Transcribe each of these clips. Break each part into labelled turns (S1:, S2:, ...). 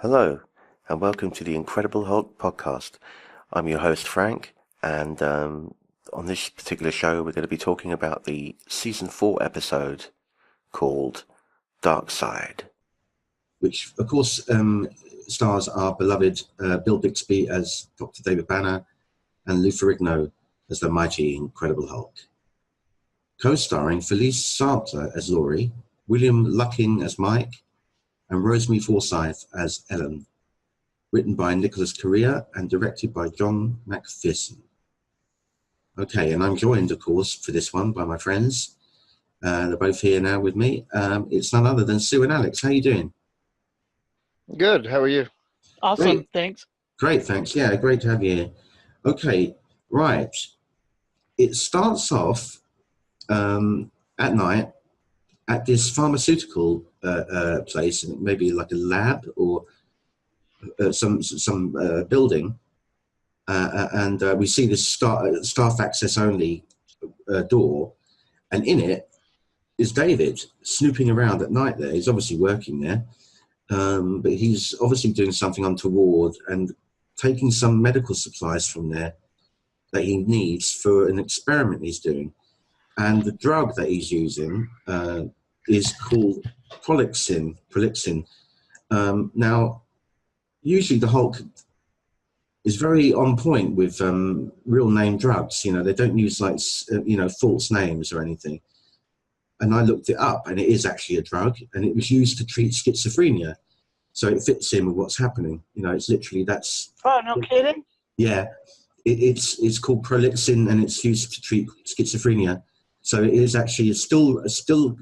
S1: Hello, and welcome to the Incredible Hulk podcast. I'm your host, Frank, and on this particular show, we're going to be talking about the season 4 episode called Dark Side, which, of course, stars our beloved Bill Bixby as Dr. David Banner and Lou Ferrigno as the mighty Incredible Hulk. Co-starring Felice Sampler as Laurie, William Lucking as Mike, and Rosemary Forsyth as Ellen. Written by Nicholas Correa and directed by John McPherson. Okay, and I'm joined, of course, for this one by my friends. They're both here now with me. It's none other than Sue and Alex. How you doing?
S2: Good. How are you?
S3: Awesome.
S1: Great.
S3: Thanks.
S1: Great, thanks. Yeah, great to have you here. Okay, right. It starts off at night at this pharmaceutical place, and maybe like a lab or some building, and we see this staff access only door, and in it is David snooping around at night. There, he's obviously working there, but he's obviously doing something untoward and taking some medical supplies from there that he needs for an experiment he's doing. And the drug that he's using is called Prolixin. Now, usually the Hulk is very on point with real name drugs. You know, they don't use like, false names or anything. And I looked it up, and it is actually a drug, and it was used to treat schizophrenia. So it fits in with what's happening. You know, it's literally that's.
S3: Oh, no kidding?
S1: Yeah, it's called Prolixin, and it's used to treat schizophrenia. So it is actually still a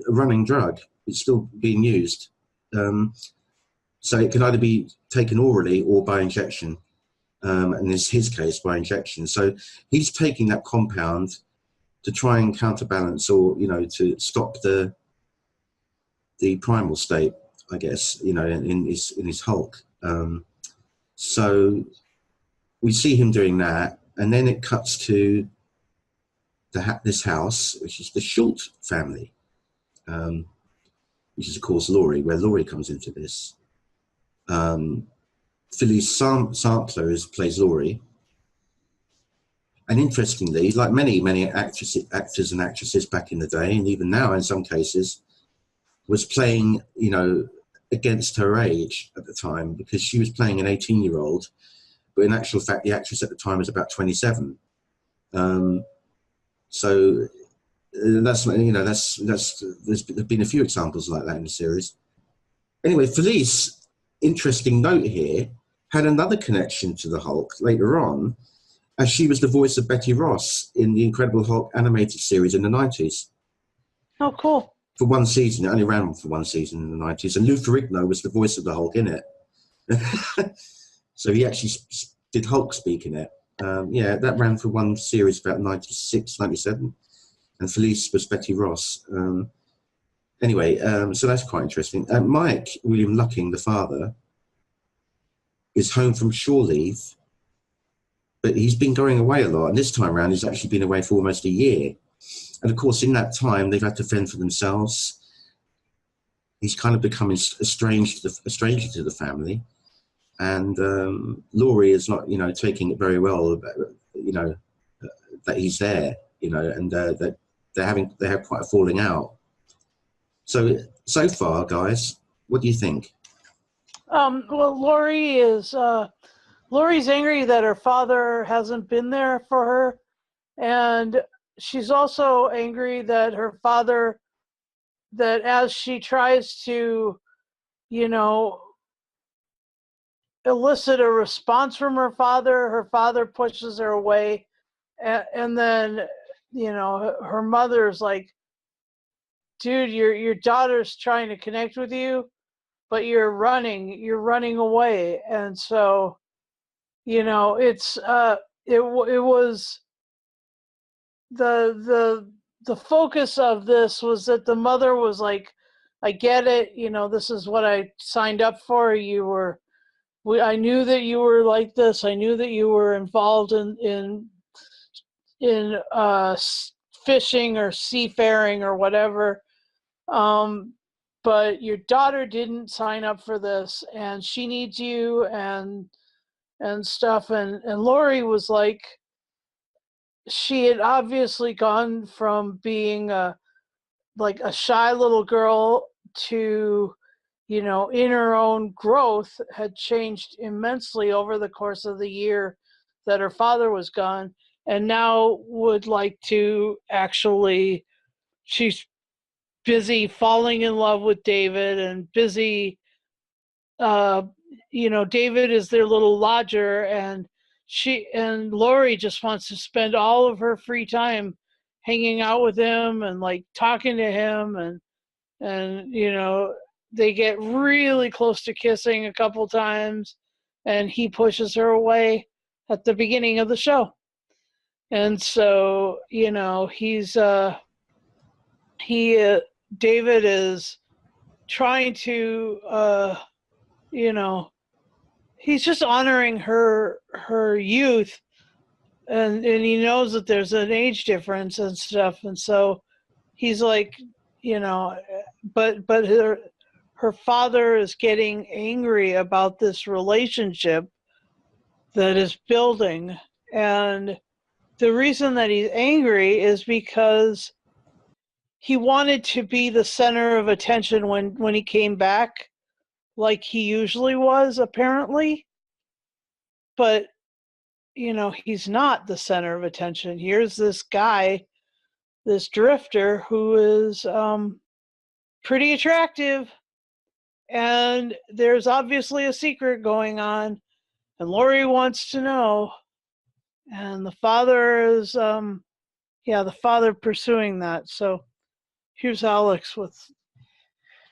S1: running drug. It's still being used. So it can either be taken orally or by injection, and in his case, by injection. So he's taking that compound to try and counterbalance, or to stop the primal state, I guess. In his Hulk. So we see him doing that, and then it cuts to this house, which is the Schultz family, which is of course Laurie, where Laurie comes into this. Felice Sampler plays Laurie, and interestingly, like many actors and actresses back in the day, and even now in some cases, was playing against her age at the time, because she was playing an 18-year-old, but in actual fact the actress at the time was about 27. So there's been a few examples like that in the series. Anyway, Felice, interesting note here, had another connection to the Hulk later on, as she was the voice of Betty Ross in the Incredible Hulk animated series in the 90s.
S3: Oh, cool.
S1: For one season. It only ran for one season in the 90s, and Lou Ferrigno was the voice of the Hulk in it. So he actually did Hulk speak in it. That ran for one series about 96, 97, and Felice was Betty Ross. So that's quite interesting. Mike, William Lucking, the father, is home from shore leave, but he's been going away a lot, and this time around he's actually been away for almost a year. And of course, in that time, they've had to fend for themselves. He's kind of becoming a stranger to the family. And Laurie is not, taking it very well, that he's there, and that they have quite a falling out. So far, guys, what do you think?
S3: Well, Lori's angry that her father hasn't been there for her, and she's also angry that her father, that as she tries to, elicit a response from her father pushes her away, and then her mother's like, dude, your daughter's trying to connect with you, but you're running away. And so it's it was the focus of this was that the mother was like, I get it, this is what I signed up for. I knew that you were like this. I knew that you were involved in fishing or seafaring or whatever. but your daughter didn't sign up for this, and she needs you, and stuff. And Lori was like, she had obviously gone from being like a shy little girl to, in her own growth, had changed immensely over the course of the year that her father was gone, and now would like to actually, she's busy falling in love with David, and busy, David is their little lodger, and Lori just wants to spend all of her free time hanging out with him and like talking to him, and they get really close to kissing a couple times, and he pushes her away at the beginning of the show. And so, David is trying to, he's just honoring her youth, and he knows that there's an age difference and stuff, and so he's like, but her father is getting angry about this relationship that is building, and the reason that he's angry is because he wanted to be the center of attention when he came back, like he usually was, apparently. But, he's not the center of attention. Here's this guy, this drifter, who is pretty attractive, and there's obviously a secret going on, and Lori wants to know, and the father is, the father pursuing that. So here's Alex with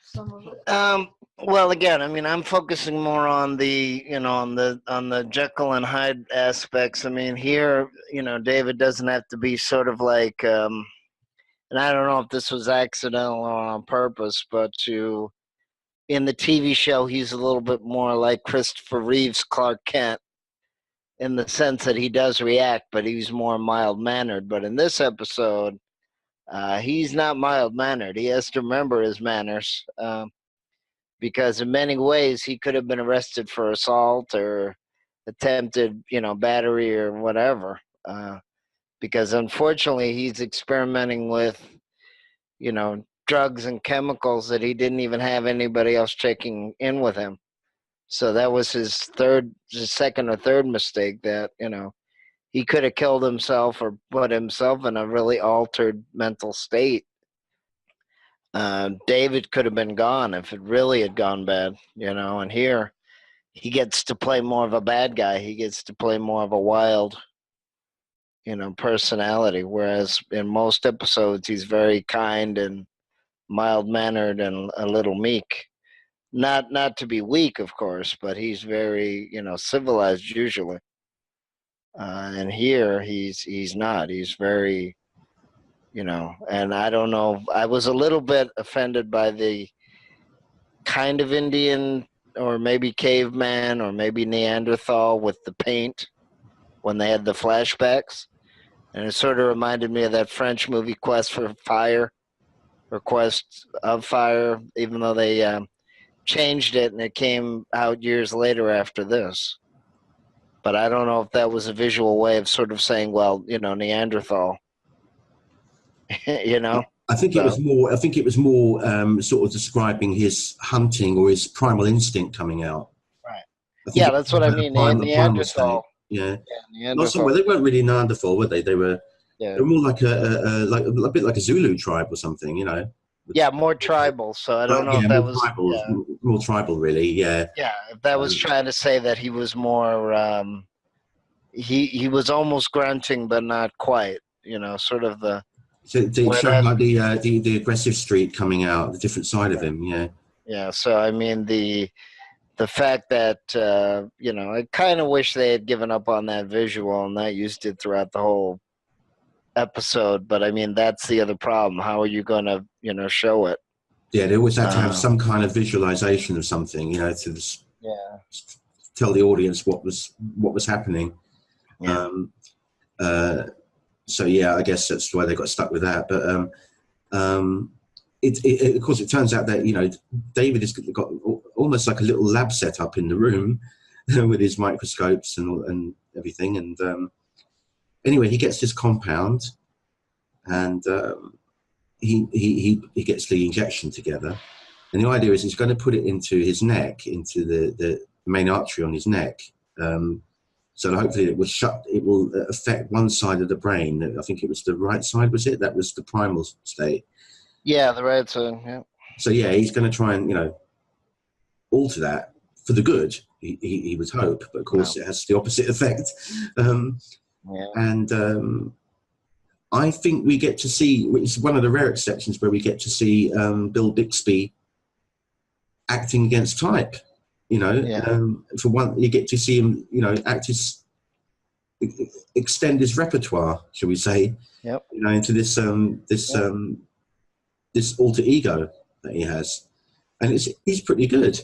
S3: some of it.
S2: Well, again, I mean, I'm focusing more on the, on the Jekyll and Hyde aspects. I mean, here, David doesn't have to be sort of like, and I don't know if this was accidental or on purpose, but in the TV show, he's a little bit more like Christopher Reeve's Clark Kent, in the sense that he does react, but he's more mild-mannered. But in this episode, he's not mild-mannered. He has to remember his manners, because in many ways he could have been arrested for assault or attempted, battery or whatever. Because unfortunately he's experimenting with, drugs and chemicals that he didn't even have anybody else checking in with him. So that was his second or third mistake, that, he could have killed himself or put himself in a really altered mental state. David could have been gone if it really had gone bad, and here he gets to play more of a bad guy. He gets to play more of a wild, personality, whereas in most episodes he's very kind and mild-mannered and a little meek. Not to be weak, of course, but he's very, civilized usually. And here he's not. He's very, and I don't know. I was a little bit offended by the kind of Indian or maybe caveman or maybe Neanderthal with the paint when they had the flashbacks. And it sort of reminded me of that French movie Quest for Fire, or Quest of Fire, even though they changed it and it came out years later after this. But I don't know if that was a visual way of sort of saying, well, Neanderthal.
S4: I think it was more. I think it was more sort of describing his hunting or his primal instinct coming out.
S2: Right. Yeah, that's what I mean. Neanderthal.
S4: Yeah.
S2: Neanderthal.
S4: Well, they weren't really Neanderthal, were they? They were.
S2: Yeah.
S4: They were more like a bit like a Zulu tribe or something,
S2: Yeah, more tribal. So I don't know if that was
S4: more tribal, really. Yeah.
S2: Yeah, if that was trying to say that he was more. He was almost grunting, but not quite. Sort of the.
S4: So showing like the aggressive streak coming out, the different side of him, yeah.
S2: Yeah, so I mean the fact that I kind of wish they had given up on that visual and not used it throughout the whole episode. But I mean that's the other problem. How are you going to show it?
S4: Yeah, they always had to have some kind of visualization of something, to tell the audience what was happening.
S2: Yeah.
S4: So yeah, I guess that's why they got stuck with that. But of course, it turns out that, you know, David has got almost like a little lab set up in the room with his microscopes and everything. And anyway, he gets this compound, and he gets the injection together. And the idea is he's going to put it into his neck, into the main artery on his neck. So hopefully it will affect one side of the brain. I think it was the right side, was it? That was the primal state.
S2: Yeah, the right side, yeah.
S4: So yeah, he's going to try and, you know, alter that for the good, he would hope. But of course it has the opposite effect. And I think we get to see, it's one of the rare exceptions where we get to see Bill Bixby acting against type, you know. For one, you get to see him, you know, extend his repertoire, shall we say, you know, into this this alter ego that he has, and he's pretty good.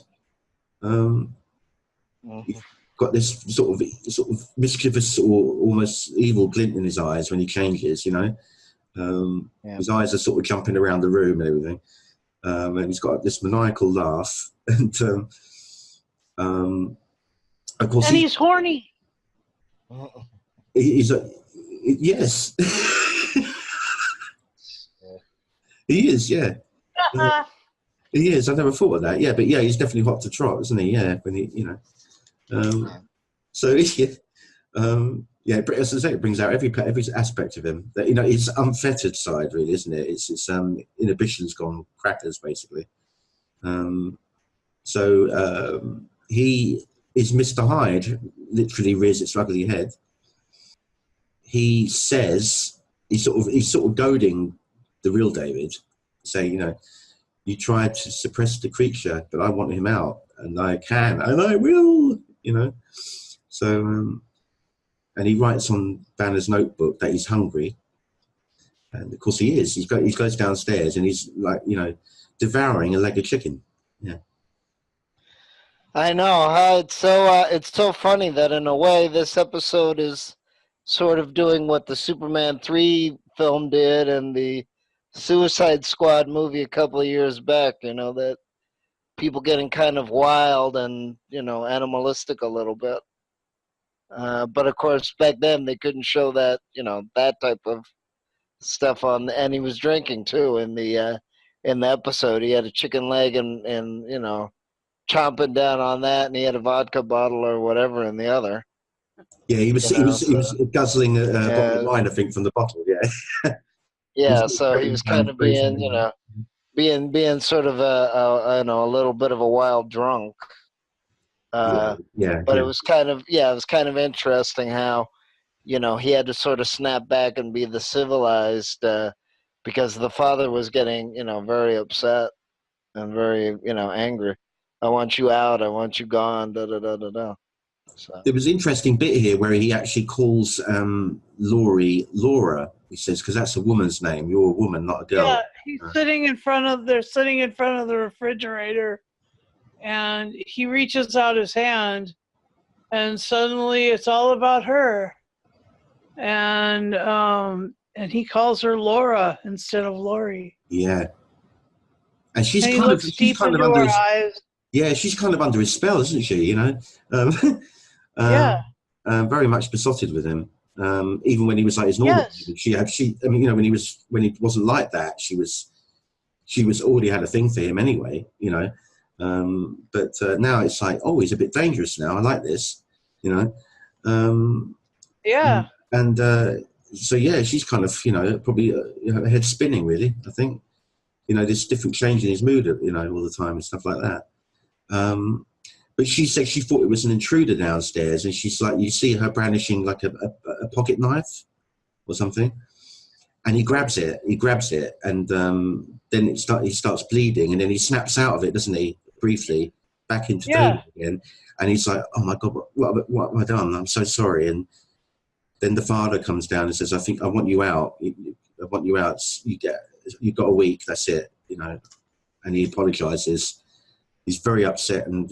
S4: He's got this sort of mischievous or almost evil glint in his eyes when he changes, you know. His eyes are sort of jumping around the room and everything. And he's got this maniacal laugh, and of course,
S3: and he's horny.
S4: He's yes, he is. Yeah, he is. I never thought of that. Yeah, but yeah, he's definitely hot to trot, isn't he? Yeah, when he, you know. So yeah. Yeah, as I say, it brings out every aspect of him. That, you know, his unfettered side, really, isn't it? It's inhibitions gone crackers, basically. So he is Mr. Hyde. Literally rears its ugly head. He says he's sort of goading the real David, saying, you know, you tried to suppress the creature, but I want him out, and I can, and I will. You know, so. And he writes on Banner's notebook that he's hungry, and of course he is. He goes downstairs and he's, like, you know, devouring a leg of chicken. Yeah,
S2: I know. It's so funny that in a way this episode is sort of doing what the Superman 3 film did and the Suicide Squad movie a couple of years back. You know, that people getting kind of wild and, you know, animalistic a little bit. But of course, back then they couldn't show that, you know, that type of stuff on. And he was drinking too in the episode. He had a chicken leg and you know, chomping down on that, and he had a vodka bottle or whatever in the other.
S4: Yeah, he was guzzling a bottle of wine, I think, from the bottle. Yeah.
S2: Yeah, so he was kind of being, you know, being sort of a you know, a little bit of a wild drunk. But it was kind of interesting how, you know, he had to sort of snap back and be the civilized, because the father was getting, you know, very upset and very, you know, angry. I want you out. I want you gone. Da da da da da. So.
S4: There was an interesting bit here where he actually calls Laurie Laura. He says, because that's a woman's name. You're a woman, not a girl.
S3: Yeah, he's sitting in front of the refrigerator. And he reaches out his hand, and suddenly it's all about her. And he calls her Laura instead of Laurie.
S4: Yeah. And she's kind of under his
S3: eyes.
S4: Yeah, she's kind of under his spell, isn't she? You know, very much besotted with him. Even when he was like his normal,
S3: yes.
S4: I mean, you know, when he wasn't like that, she was already had a thing for him anyway. You know. But now it's like, oh, he's a bit dangerous now. I like this, you know.
S3: Yeah.
S4: And so yeah, she's kind of, you know, probably her head spinning, really. I think, you know, this different change in his mood, you know, all the time and stuff like that. But she said she thought it was an intruder downstairs, and she's like, you see her brandishing like a pocket knife or something. And he grabs it, and then he starts bleeding, and then he snaps out of it, doesn't he? Briefly, back into David again, and he's like, "Oh my God, what have I done? I'm so sorry." And then the father comes down and says, I want you out. I want you out. You've got a week. That's it, you know." And he apologizes. He's very upset and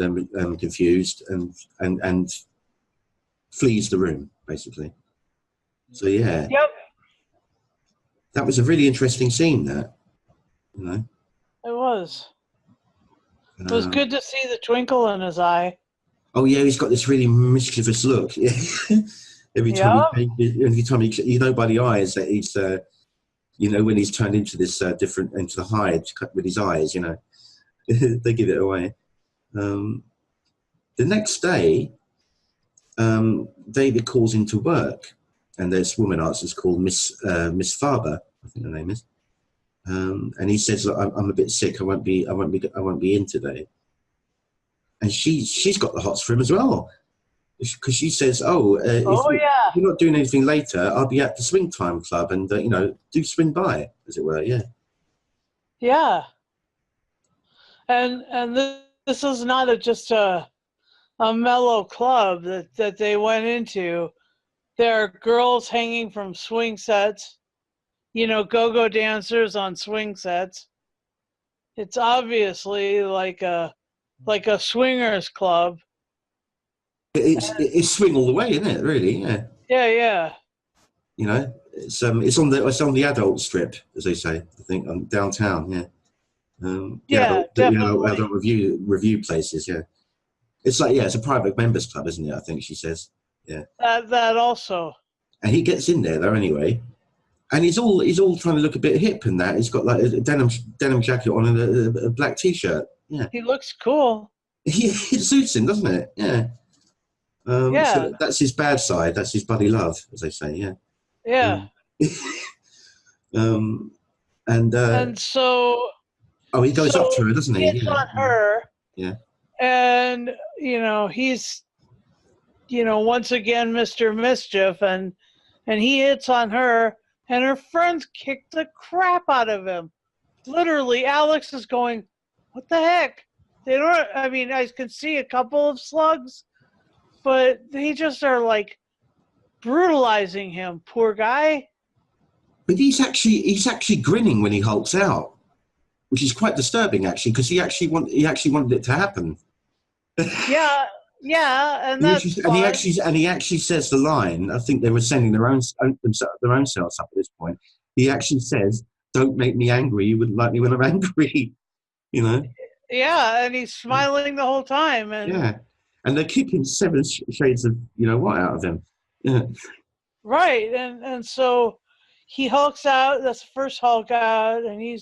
S4: confused, and flees the room, basically. So yeah.
S3: Yep.
S4: That was a really interesting scene, that, you know.
S3: was. It was good to see the twinkle in his eye.
S4: Oh yeah, he's got this really mischievous look. Yeah. every time you know by the eyes that he's, when he's turned into this into the hide with his eyes, they give it away. The next day, David calls into work, and this woman answers called Miss Farber, I think her name is, and he says, "Look, I'm a bit sick. I won't be in today." And she's got the hots for him as well, because she says, if you're not doing anything later, I'll be at the Swing Time Club, and do swing by, as it were.
S3: Yeah. And this is not just a mellow club that they went into. There are girls hanging from swing sets, go-go dancers on swing sets. It's obviously like a swingers club.
S4: It's swing all the way, isn't it? Really, yeah.
S3: Yeah.
S4: It's on the adult strip, as they say. I think downtown. Yeah.
S3: Definitely.
S4: Adult review places. Yeah. It's like it's a private members club, isn't it? I think she says. Yeah.
S3: That also.
S4: And he gets in there though anyway, and he's all trying to look a bit hip and that. He's got like a denim jacket on and a black t-shirt. Yeah.
S3: He looks cool.
S4: It suits him, doesn't it? Yeah. So that's his bad side. That's his buddy love, as they say. Yeah.
S3: Yeah.
S4: And so. Oh, he goes up to her, doesn't he?
S3: It's on her.
S4: Yeah.
S3: And he's once again Mr. Mischief, and he hits on her, and her friends kick the crap out of him. Literally, Alex is going, "What the heck?" They don't. I mean, I can see a couple of slugs, but they just are like brutalizing him. Poor guy.
S4: But he's actually grinning when he hulks out, which is quite disturbing actually, because he actually wanted it to happen.
S3: Yeah, and
S4: he actually says the line. I think they were sending their own selves up at this point. He actually says, "Don't make me angry. You wouldn't like me when I'm angry."
S3: Yeah, and he's smiling the whole time, and
S4: they're keeping 7 shades of what out of him. Yeah.
S3: Right, and so he hulks out. That's the first Hulk out, and he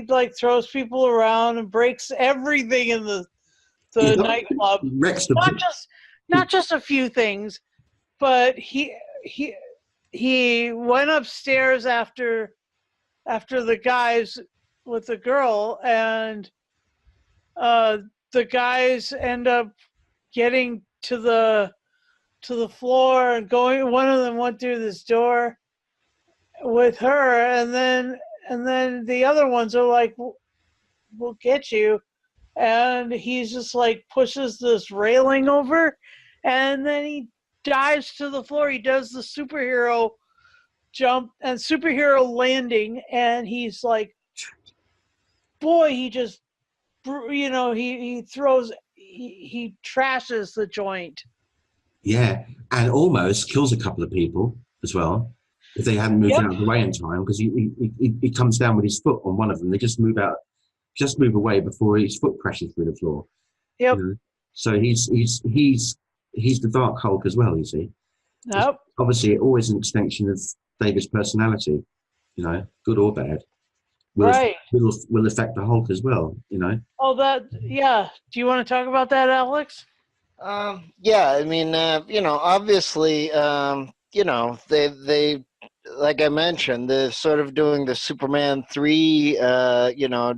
S3: like throws people around and breaks everything in the nightclub. Not just a few things, but he went upstairs after the guys with the girl, and the guys end up getting to the floor and going. One of them went through this door with her, and then the other ones are like, "We'll get you." And he's just like pushes this railing over, and then he dives to the floor. He does the superhero jump and superhero landing, and he's like, boy, he just, he throws, he trashes the joint.
S4: Yeah, and almost kills a couple of people as well if they hadn't moved out of the way in time, because he comes down with his foot on one of them. They just move away before his foot crashes through the floor.
S3: Yep.
S4: So he's the Dark Hulk as well. You see.
S3: Yep.
S4: Obviously, always an extension of David's personality. Good or bad. Will affect the Hulk as well.
S3: Oh, do you want to talk about that, Alex?
S2: I mean, obviously, they like I mentioned, they're sort of doing the Superman 3,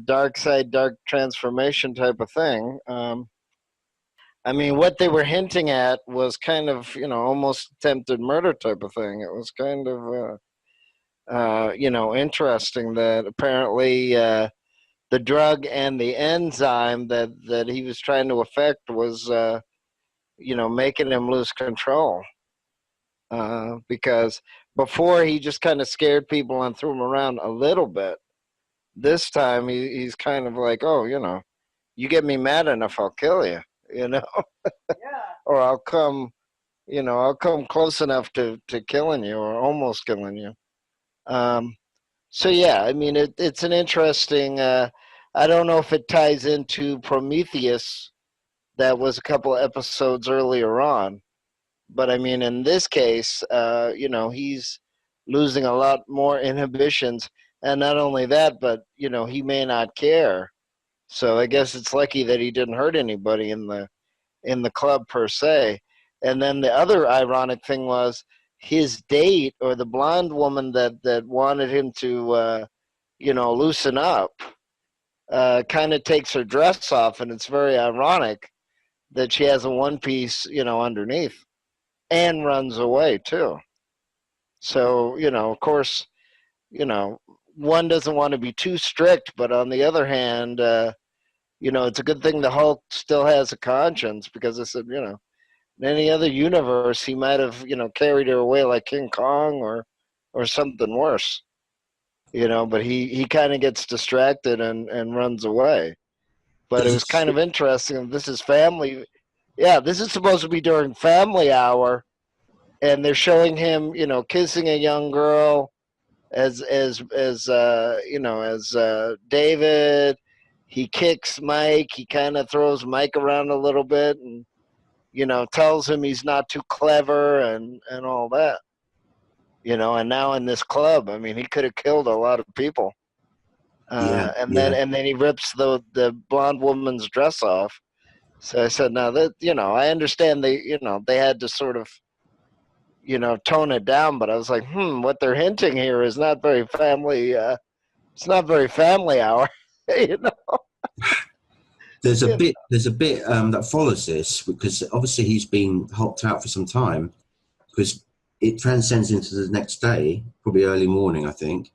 S2: dark side, dark transformation type of thing. I mean, what they were hinting at was kind of, almost attempted murder type of thing. It was kind of, interesting that apparently the drug and the enzyme that he was trying to affect was, making him lose control. Because before he just kind of scared people and threw them around a little bit. This time he's kind of like, oh, you get me mad enough, I'll kill you,
S3: Yeah.
S2: Or I'll come close enough to killing you or almost killing you. So yeah, I mean it's an interesting. I don't know if it ties into Prometheus. That was a couple of episodes earlier on, but I mean in this case, he's losing a lot more inhibitions, and not only that, but he may not care. So I guess it's lucky that he didn't hurt anybody in the club per se. And then the other ironic thing was his date, or the blonde woman that wanted him to loosen up, kind of takes her dress off, and it's very ironic that she has a one piece underneath, and runs away too. So of course, one doesn't want to be too strict, but on the other hand, it's a good thing the Hulk still has a conscience, because I said, in any other universe, he might have, carried her away like King Kong, or something worse. But he kind of gets distracted and runs away. But it was kind of interesting. This is family. Yeah, this is supposed to be during family hour, and they're showing him, kissing a young girl as David. He kicks Mike. He kind of throws Mike around a little bit, and tells him he's not too clever, and all that. And now in this club, I mean, he could have killed a lot of people. And then he rips the blonde woman's dress off. So I said, now that I understand they had to sort of tone it down, but I was like, what they're hinting here is not very family. It's not very family hour,
S4: There's a bit that follows this, because obviously he's been hulked out for some time, because it transcends into the next day, probably early morning, I think.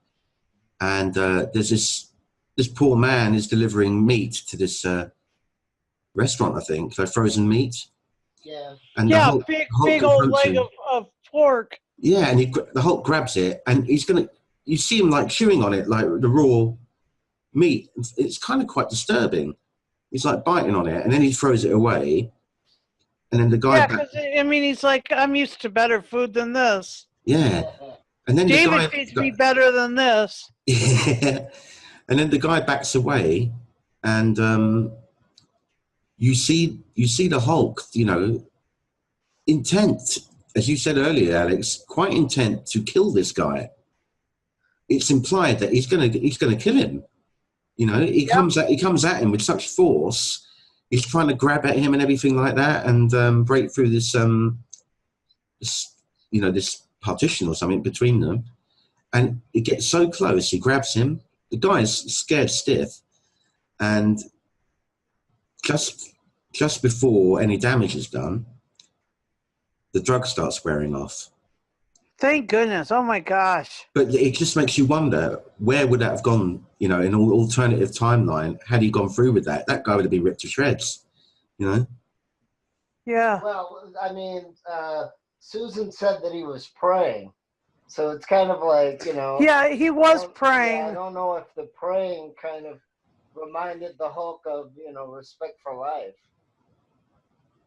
S4: And there's this poor man is delivering meat to this restaurant, I think, like frozen meat.
S2: Yeah.
S4: And
S3: Yeah,
S4: Hulk
S3: big old leg of pork.
S4: Yeah, and the Hulk grabs it, and you see him like chewing on it, like the raw meat. It's kind of quite disturbing. He's like biting on it, and then he throws it away. And then the guy...
S3: Yeah, because, I mean, he's like, I'm used to better food than this.
S4: Yeah. And then
S3: David feeds me better than this.
S4: Yeah. And then the guy backs away, and you see the Hulk, intent, as you said earlier, Alex, quite intent to kill this guy. It's implied that he's gonna kill him. He comes at him with such force. He's trying to grab at him and everything like that, and break through this partition or something between them. And it gets so close, he grabs him. The guy's scared stiff, and just before any damage is done, the drug starts wearing off.
S3: Thank goodness! Oh my gosh!
S4: But it just makes you wonder, where would that have gone? In an alternative timeline, had he gone through with that, that guy would have been ripped to shreds.
S3: Yeah.
S2: Well, I mean, Susan said that he was praying, so it's kind of like
S3: Yeah, he was praying.
S2: Yeah, I don't know if the praying kind of reminded the Hulk of respect for life.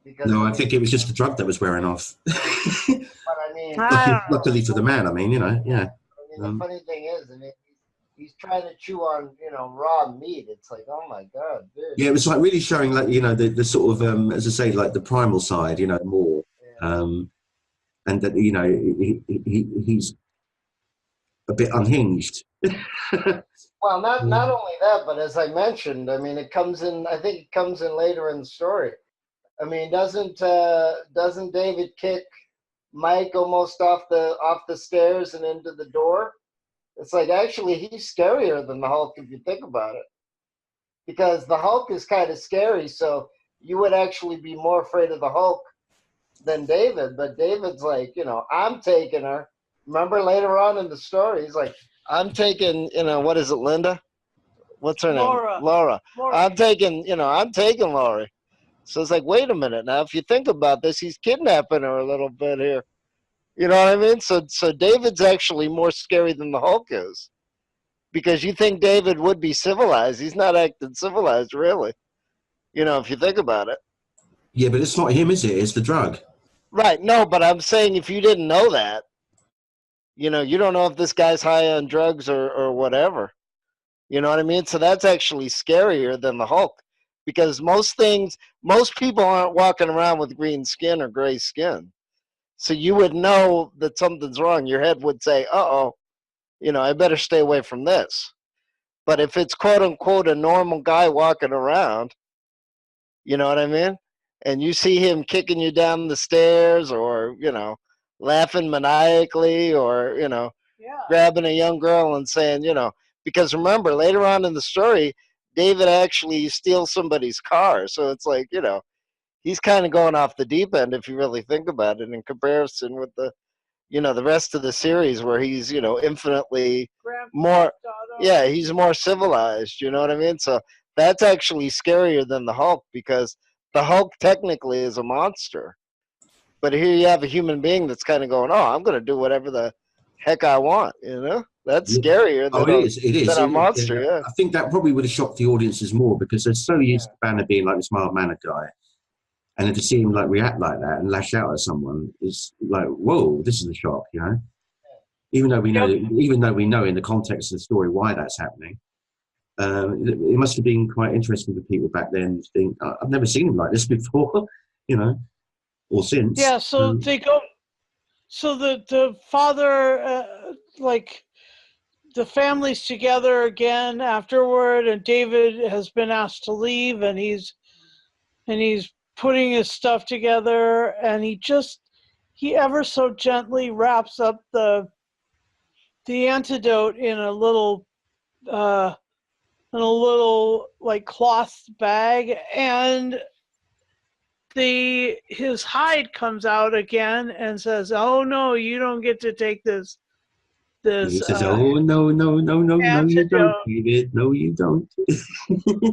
S2: Because
S4: no, I think it was just the drug that was wearing off.
S2: But I mean,
S4: luckily for the man, I mean, yeah.
S2: I mean, the funny thing is, he's trying to chew on raw meat. It's like, oh my god, dude.
S4: Yeah, it was like really showing, like, the sort of as I say, like the primal side, more, and that he's a bit unhinged.
S2: Well, not only that, but as I mentioned, I mean, it comes in. I think it comes in later in the story. I mean, doesn't David kick Mike almost off the stairs and into the door? It's like, actually, he's scarier than the Hulk if you think about it, because the Hulk is kind of scary. So you would actually be more afraid of the Hulk than David. But David's like, I'm taking her. Remember later on in the story, he's like, I'm taking, what is it, Linda? What's her name? Laura. I'm taking Laurie. So it's like, wait a minute now. If you think about this, he's kidnapping her a little bit here. You know what I mean? So David's actually more scary than the Hulk is, because you think David would be civilized. He's not acting civilized, really. If you think about it.
S4: Yeah, but it's not him, is it? It's the drug.
S2: Right. No, but I'm saying if you didn't know that, You know, you don't know if this guy's high on drugs or whatever. You know what I mean? So that's actually scarier than the Hulk, because most people aren't walking around with green skin or gray skin. So you would know that something's wrong. Your head would say, "Uh-oh, you know, I better stay away from this." But if it's quote unquote a normal guy walking around, you know what I mean? And you see him kicking you down the stairs, or, you know, laughing maniacally, or, you know,
S3: Yeah.
S2: grabbing a young girl and saying, you know, because remember, later on in the story, David actually steals somebody's car. So it's like, you know, he's kind of going off the deep end if you really think about it, in comparison with the, you know, the rest of the series, where he's, you know, infinitely
S3: Grand
S2: more,
S3: Theft Auto.
S2: yeah, he's more civilized, you know what I mean? So that's actually scarier than the Hulk, because the Hulk technically is a monster. But here you have a human being that's kind of going, "Oh, I'm going to do whatever the heck I want," you know? That's
S4: Yeah.
S2: scarier
S4: Oh, it is.
S2: than a monster,
S4: Yeah.
S2: yeah.
S4: I think that probably would have shocked the audiences more because they're so used to Banner being like this mild-mannered guy. And then to see him like react like that and lash out at someone is like, whoa, this is a shock, you know? Even though we know in the context of the story why that's happening. It must have been quite interesting for people back then to think, I've never seen him like this before, you know, or since.
S3: Yeah, so they go. So the father, like, the family's together again afterward, and David has been asked to leave, and he's putting his stuff together, and he ever so gently wraps up the antidote in a little like cloth bag, and his hide comes out again and says, "Oh no, you don't get to take this
S4: He says, oh, no, you don't,
S3: antidote."
S4: David. No, you don't.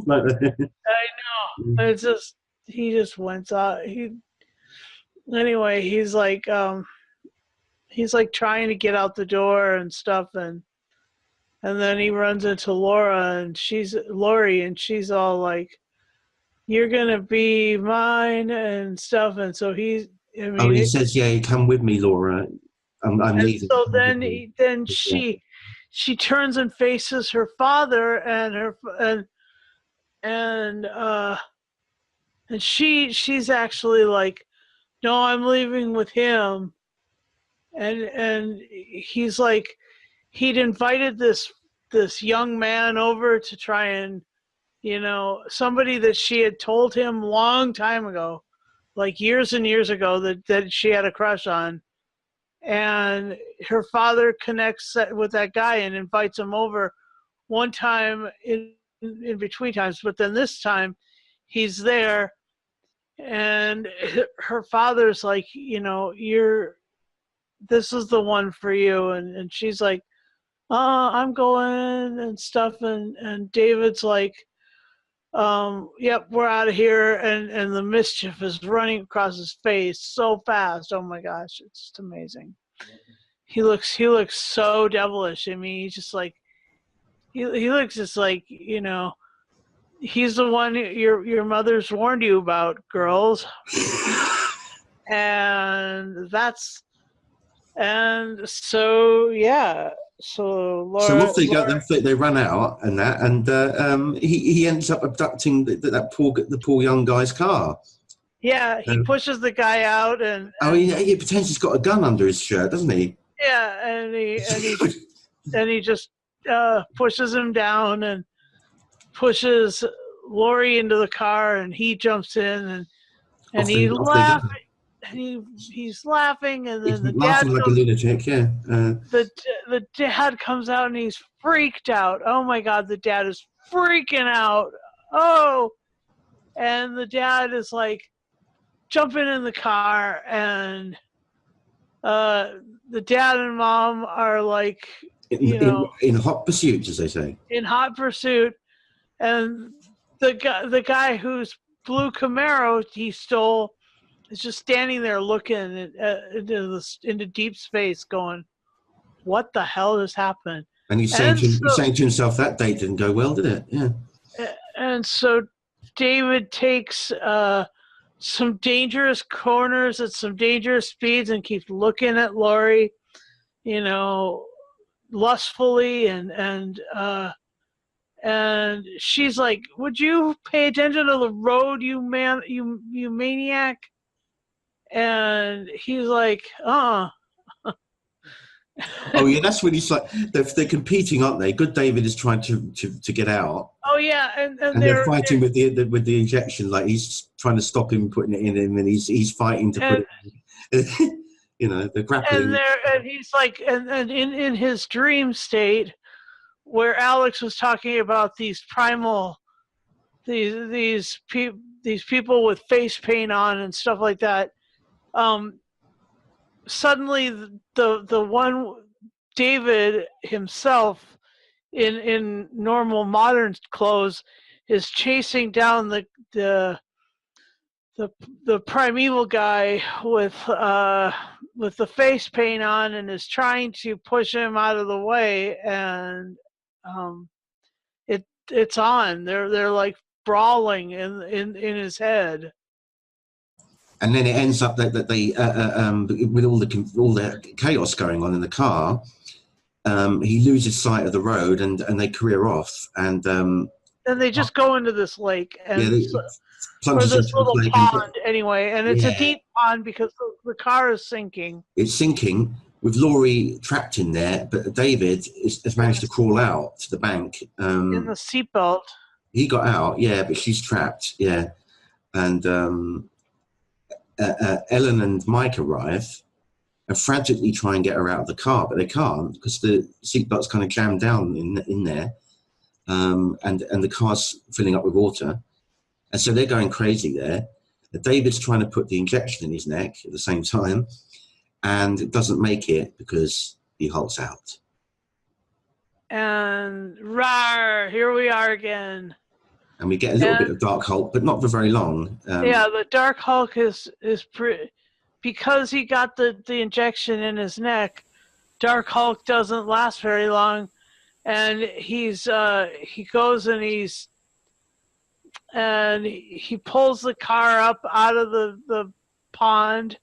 S4: Like that.
S3: I know. It's just he just went out. Anyway, he's like trying to get out the door and stuff, and then he runs into Lori, and she's all like, "You're gonna be mine," and stuff, and so he
S4: says, yeah, come with me, Laura. I'm leaving.
S3: So then she turns and faces her father, and she's actually like, "No, I'm leaving with him," and he's like, he'd invited this young man over to try and, you know, somebody that she had told him long time ago, like years and years ago, that she had a crush on. And her father connects with that guy and invites him over one time in between times, but then this time he's there, and her father's like, you know, this is the one for you, and she's like, I'm going and stuff, and David's like, yep, we're out of here, and the mischief is running across his face so fast. Oh my gosh, it's just amazing. He looks so devilish. I mean, he's just like, he looks just like, you know, he's the one your mother's warned you about, girls. And so yeah. So Laura,
S4: so off they go. They run out and that, and he ends up abducting the poor young guy's car.
S3: Yeah, he pushes the guy out, and
S4: he pretends he's got a gun under his shirt, doesn't he?
S3: Yeah, and he just pushes him down and pushes Lori into the car, and he jumps in, and he laughs, and he's laughing, and then the dad
S4: laughing like a lunatic. Yeah.
S3: The dad comes out, and he's freaked out. Oh my God, the dad is freaking out. Oh, and the dad is like jumping in the car, and the dad and mom are like,
S4: in hot pursuit, as they say.
S3: In hot pursuit, and the guy whose blue Camaro he stole is just standing there looking into deep space, going, "What the hell has happened?"
S4: And he's saying to himself, "That date didn't go well, did it?" Yeah.
S3: And so David takes some dangerous corners at some dangerous speeds and keeps looking at Lori, you know, lustfully, and she's like, "Would you pay attention to the road, you man, you maniac?" And he's like,
S4: Oh yeah, that's when he's like they're competing, aren't they? Good David is trying to get out,
S3: "Oh yeah," and
S4: and they're fighting with the injection. Like he's trying to stop him putting it in him, and he's fighting to put
S3: and,
S4: it in. You know, they're grappling.
S3: and he's like, and in his dream state, where Alex was talking about these primal, these people with face paint on and stuff like that. Suddenly, the one David himself in normal modern clothes is chasing down the primeval guy with the face paint on, and is trying to push him out of the way, and it's on. They're like brawling in his head.
S4: And then it ends up that they with all the chaos going on in the car, he loses sight of the road, and they career off, and
S3: they just go into this lake, and or
S4: plunges
S3: this
S4: into the
S3: little
S4: lake
S3: pond anyway, and it's a
S4: Yeah.
S3: deep pond because the car is sinking.
S4: It's sinking with Laurie trapped in there, but David has managed to crawl out to the bank.
S3: In the seatbelt.
S4: He got out, yeah, but she's trapped, yeah. And Ellen and Mike arrive and frantically try and get her out of the car, but they can't because the seatbelt's kind of jammed down in there, and the car's filling up with water. And so they're going crazy there. David's trying to put the injection in his neck at the same time, and it doesn't make it because he hulks out.
S3: And rawr, here we are again.
S4: And we get a little bit of Dark Hulk, but not for very long.
S3: Yeah, the Dark Hulk is because he got the injection in his neck. Dark Hulk doesn't last very long, and he goes and he pulls the car up out of the pond,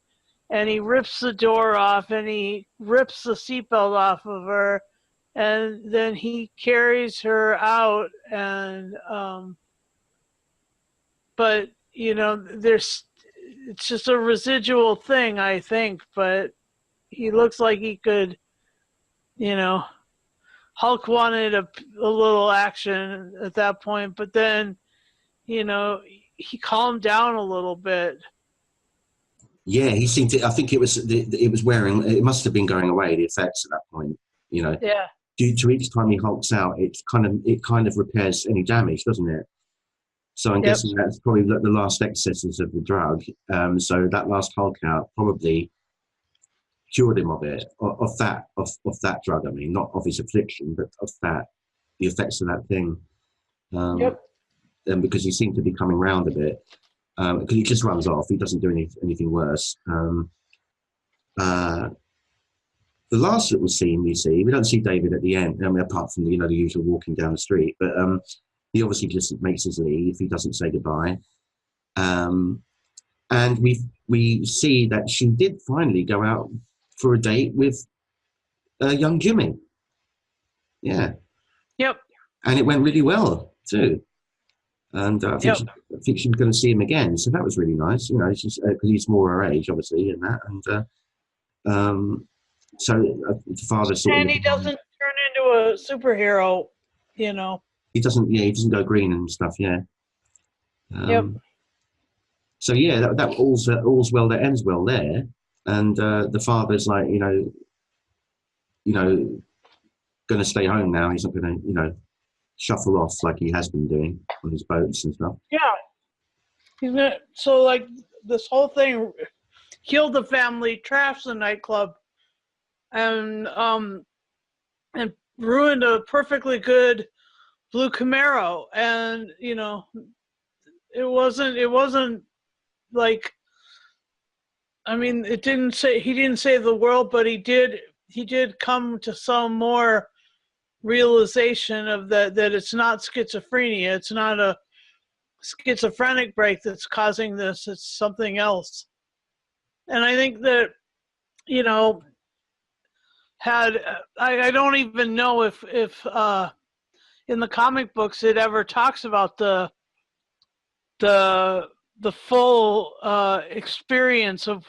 S3: and he rips the door off, and he rips the seatbelt off of her, and then he carries her out, and but you know, it's just a residual thing, I think, but he looks like he could, you know, Hulk wanted a little action at that point, but then, you know, he calmed down a little bit.
S4: Yeah, he seemed to. I think it was wearing. It must have been going away. The effects at that point, you know.
S3: Yeah.
S4: Due to each time he hulks out, it kind of repairs any damage, doesn't it? So I'm guessing that's probably the last excesses of the drug. So that last Hulk out probably cured him of it, of that drug. I mean, not of his affliction, but of the effects of that thing. And because he seemed to be coming round a bit, because he just runs off. He doesn't do anything worse. The last little scene we don't see David at the end, I mean, apart from the usual walking down the street, but he obviously just makes his leave. He doesn't say goodbye, and we see that she did finally go out for a date with young Jimmy. Yeah.
S3: Yep.
S4: And it went really well too. And I think she was going to see him again, so that was really nice. You know, because he's more her age, obviously, and that, and so the father sort of.
S3: And he doesn't turn into a superhero, you know.
S4: He doesn't. Yeah, he doesn't go green and stuff. Yeah. So yeah, that all's well that ends well there, and the father's like, going to stay home now. He's not going to, shuffle off like he has been doing on his boats and stuff.
S3: Yeah. So like this whole thing killed the family, trashed the nightclub, and ruined a perfectly good blue Camaro. And it wasn't like, I mean, he didn't save the world, but he did come to some more realization of that it's not schizophrenia. It's not a schizophrenic break that's causing this. It's something else. And I think that, had I don't even know if in the comic books it ever talks about the full experience of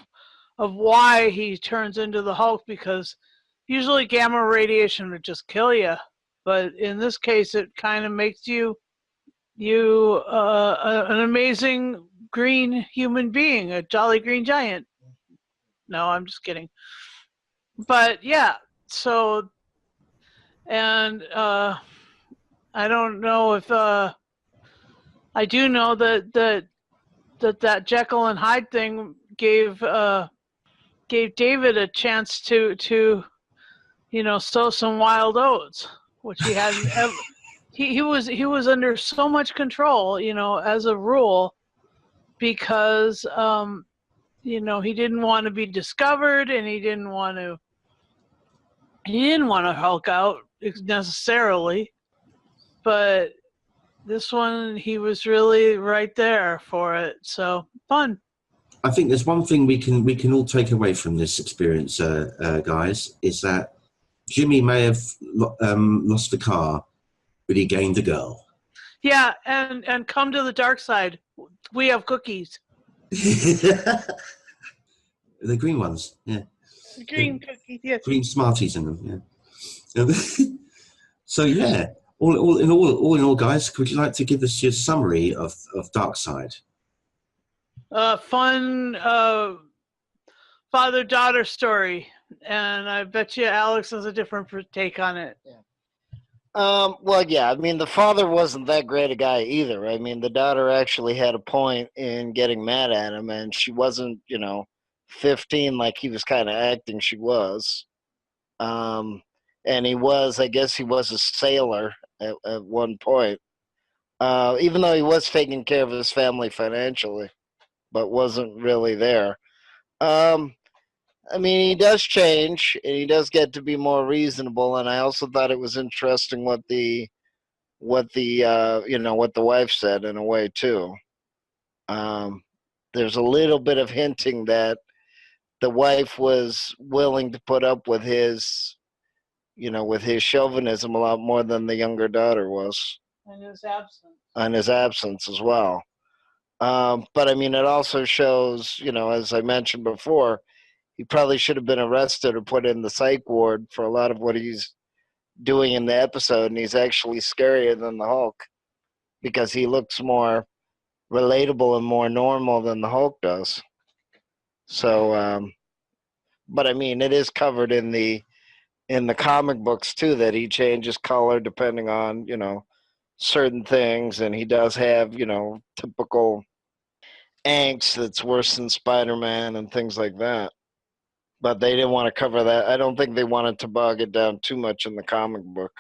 S3: why he turns into the Hulk, because usually gamma radiation would just kill you, but in this case it kind of makes you an amazing green human being, a jolly green giant. No, I'm just kidding. But yeah, so, and I don't know if I do know that Jekyll and Hyde thing gave David a chance to sow some wild oats, which he hadn't ever. He was under so much control, as a rule, because he didn't want to be discovered, and he didn't want to Hulk out necessarily, but this one he was really right there for it. So fun.
S4: I think there's one thing we can all take away from this experience, guys, is that Jimmy may have lost the car, but he gained the girl.
S3: Yeah, and come to the dark side. We have cookies.
S4: The green ones, yeah.
S3: The green cookies, yes.
S4: Green Smarties in them, yeah. So yeah, all in all, guys, would you like to give us your summary of Darkseid?
S3: Fun father-daughter story, and I bet you Alex has a different take on it.
S2: Yeah. Well, yeah, I mean, the father wasn't that great a guy either. I mean, the daughter actually had a point in getting mad at him, and she wasn't, 15 like he was kind of acting she was. And I guess he was a sailor at one point, even though he was taking care of his family financially, but wasn't really there. I mean, he does change, and he does get to be more reasonable. And I also thought it was interesting what the wife said in a way too. There's a little bit of hinting that the wife was willing to put up with his chauvinism a lot more than the younger daughter was.
S3: In his absence.
S2: In his absence as well. But I mean, it also shows, as I mentioned before, he probably should have been arrested or put in the psych ward for a lot of what he's doing in the episode, and he's actually scarier than the Hulk because he looks more relatable and more normal than the Hulk does. So, but I mean, it is covered in the comic books too, that he changes color depending on, certain things, and he does have, typical angst that's worse than Spider-Man and things like that. But they didn't want to cover that. I don't think they wanted to bog it down too much in the comic book.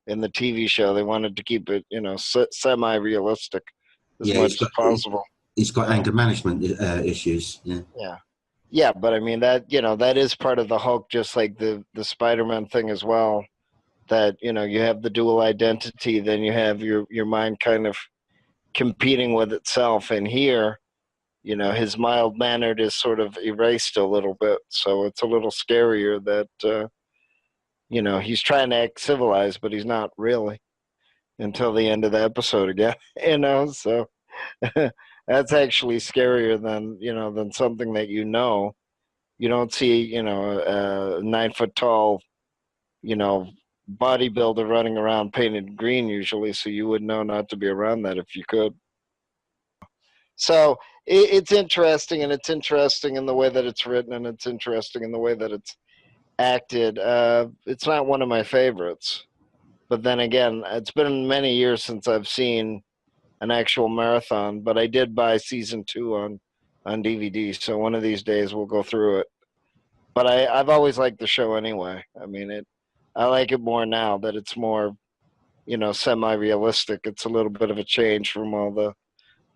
S2: In the TV show, they wanted to keep it, semi-realistic as much as possible.
S4: He's got anger management issues. Yeah.
S2: Yeah. Yeah, but I mean, that is part of the Hulk, just like the Spider-Man thing as well. That, you have the dual identity, then you have your mind kind of competing with itself. And here, his mild-mannered is sort of erased a little bit. So it's a little scarier that, he's trying to act civilized, but he's not really until the end of the episode again, so that's actually scarier than something that you don't see, a 9-foot-tall, bodybuilder running around painted green usually, so you would know not to be around that if you could. So it's interesting, and it's interesting in the way that it's written, and it's interesting in the way that it's acted. It's not one of my favorites, but then again, it's been many years since I've seen an actual marathon, but I did buy season 2 on DVD, so one of these days we'll go through it. But I've always liked the show anyway. I mean, I like it more now that it's more, semi-realistic. It's a little bit of a change from all the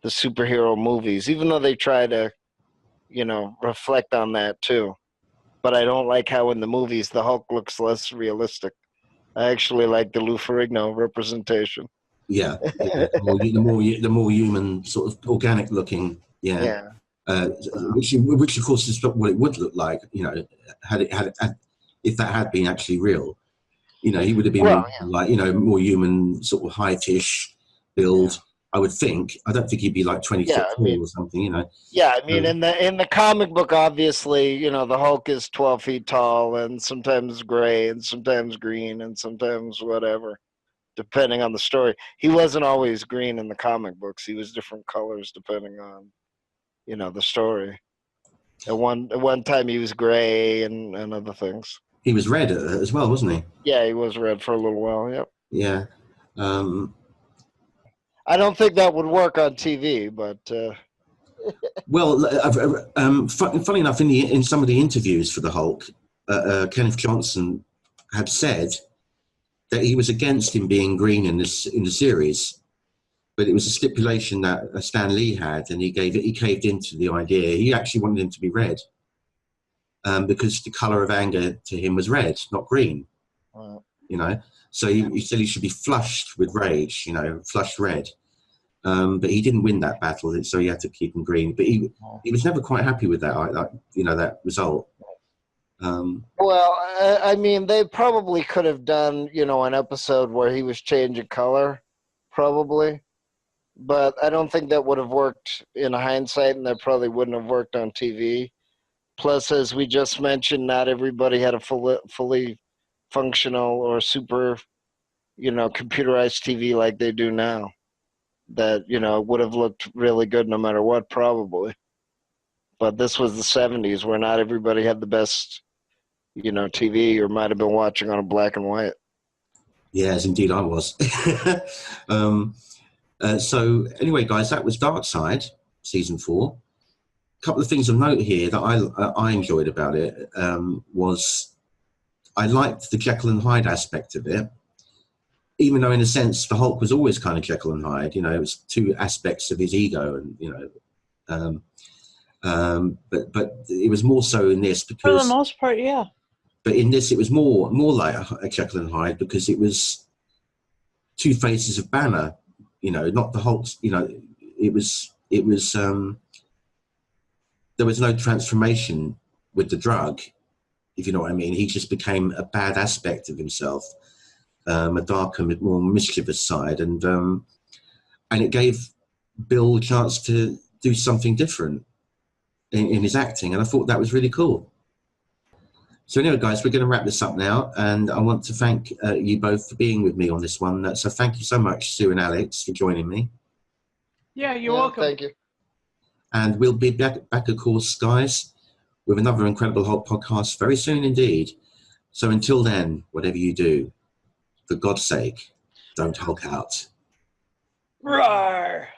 S2: superhero movies, even though they try to, reflect on that too. But I don't like how in the movies the Hulk looks less realistic. I actually like the Lou Ferrigno representation.
S4: Yeah, the more human, sort of organic looking. Which of course is what it would look like, had if that had been actually real. You know, he would have been
S2: Well,
S4: like, you know, more human, sort of height-ish build. I would think. I don't think he'd be like 20 foot tall or something. You know.
S2: Yeah, I mean, in the comic book, obviously, you know, the Hulk is 12 feet tall and sometimes gray and sometimes green and sometimes whatever, depending on the story. He wasn't always green in the comic books. He was different colors depending on, you know, the story. At one time, he was gray and other things.
S4: He was red as well, wasn't he?
S2: Yeah, he was red for a little while. Yep.
S4: Yeah.
S2: I don't think that would work on TV, but.
S4: Well, funny enough, in some of the interviews for the Hulk, Kenneth Johnson had said that he was against him being green in the series, but it was a stipulation that Stan Lee had, and he caved into the idea. He actually wanted him to be red, because the color of anger to him was red, not green.
S2: Wow.
S4: You know, so he said he should be flushed with rage. You know, flushed red. But he didn't win that battle, so he had to keep him green. But he was never quite happy with that, you know, that result.
S2: Well, I mean, they probably could have done, you know, an episode where he was changing color, probably. But I don't think that would have worked in hindsight, and that probably wouldn't have worked on TV. Plus, as we just mentioned, not everybody had a fully functional or super, you know, computerized TV like they do now. That, you know, would have looked really good no matter what, probably. But this was the 70s where not everybody had the best, you know, TV, or might have been watching on a black and white.
S4: Yes, indeed I was. So anyway, guys, that was Darkseid, season 4. A couple of things of note here that I enjoyed about it was I liked the Jekyll and Hyde aspect of it. Even though, in a sense, the Hulk was always kind of Jekyll and Hyde, you know, it was two aspects of his ego, and you know, but it was more so in this because,
S3: for the most part, yeah.
S4: But in this, it was more like a Jekyll and Hyde because it was two faces of Banner, you know, not the Hulk's. You know, it was there was no transformation with the drug, if you know what I mean. He just became a bad aspect of himself. A darker, more mischievous side, and it gave Bill a chance to do something different in his acting, and I thought that was really cool. So anyway, guys, we're going to wrap this up now, and I want to thank you both for being with me on this one. So thank you so much, Sue and Alex, for joining me.
S3: Yeah, you're welcome.
S2: Thank you.
S4: And we'll be back, of course, guys, with another Incredible Hulk podcast very soon indeed. So until then, whatever you do, for God's sake, don't Hulk out.
S3: Roar!